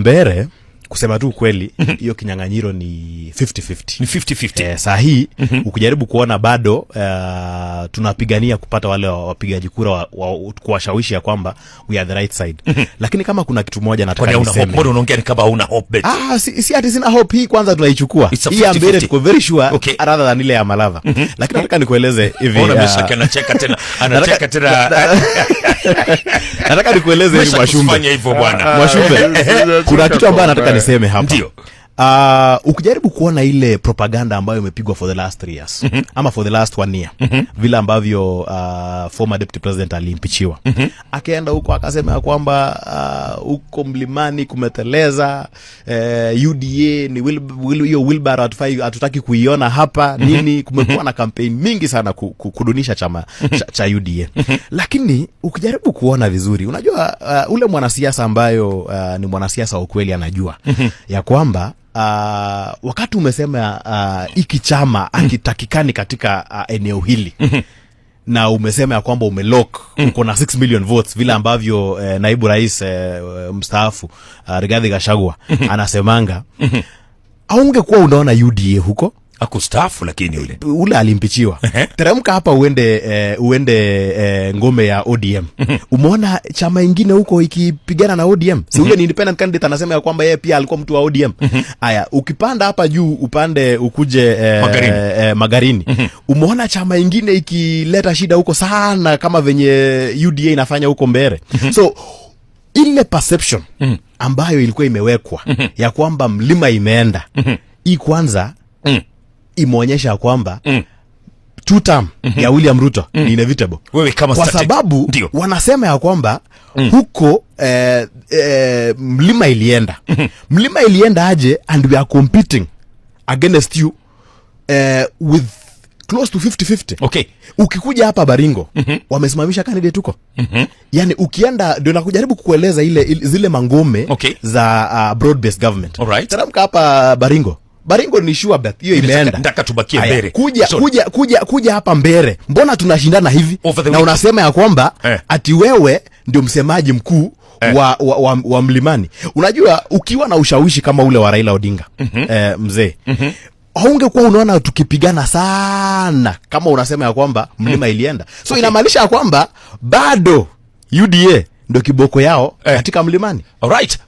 Mbere kusema tu kweli hiyo kinyang'anyiro ni 50-50. Ni 50-50. Saa hii ukijaribu kuona bado tunapigania kupata wale wapigaji kura kuwashawishi ya kwamba we are the right side. Lakini kama kuna kitu moja nataka niseme. Mbona unaongea ni kama una hope bet? Si ati sina hope, hii kwanza tunaichukua. Hii ya Mbere tuko very sure rather than ile ya Malava. Lakini nataka nikueleze hivi. Ona Meshaki anacheka tena. Anacheka tena. Nataka nikueleze hivi Mwashumbe. Fanya hivyo bwana. Mwashumbe. Kuna kitu ambacho nataka niseme hapa. Ndio. Ukijaribu kuona ile propaganda ambayo imepigwa for the last 3 years ama for the last 1 year, vile ambavyo former deputy president alimpichiwa, akaenda huko akasema kwamba huko mlimani kumeteleza, UDA ni Wilbaro hatutaki kuiona hapa nini. Kumekuwa na campaign mingi sana kudunisha chama cha UDA. Lakini ukijaribu kuona vizuri, unajua ule mwanasiasa ambayo ni mwanasiasa wa ukweli anajua ya kwamba wakati umesema hiki chama akitakikani katika eneo hili na umesema ya kwamba umelock uko na 6 million votes, vile ambavyo naibu rais mstaafu Rigathi Gachagua anasemanga, aungekuwa unaona UDA huko akustaafu, lakini ule alimpichiwa. Teremka hapa uende ngome ya ODM. Umeona chama ingine huko ikipigana na ODM? Si ule ni independent candidate anasema ya kwamba yeye pia alikuwa mtu wa ODM. Haya, ukipanda hapa juu upande ukuje Magarini. Umeona chama ingine ikileta shida huko sana kama venye UDA inafanya huko Mbere. So ile perception ambayo ilikuwa imewekwa ya kwamba mlima imeenda, hii kwanza imeonyesha kwamba 2 term ya William Ruto ni inevitable. Kwa sababu wanasema ya kwamba huko mlima ilienda. Mlima ilienda aje, and we are competing against you with close to 50-50. Okay. Ukikuja hapa Baringo, wamesimamisha candidate huko. Yani ukienda, ndio nakujaribu kukueleza zile mangome za broad based government. Teremka hapa Baringo ni sure bet hiyo imeenda. Nataka tubakie Mbere. Kuja hapa Mbere. Mbona tunashindana hivi? Na unasema ya kwamba ati wewe ndio msemaji mkuu wa mlimani. Unajua ukiwa na ushawishi kama ule wa Raila Odinga, mzee, haungekuwa unaona tukipigana sana kama unasema ya kwamba mlima ilienda. So inamaanisha ya kwamba bado UDA ndio kiboko yao katika mlimani. Alright.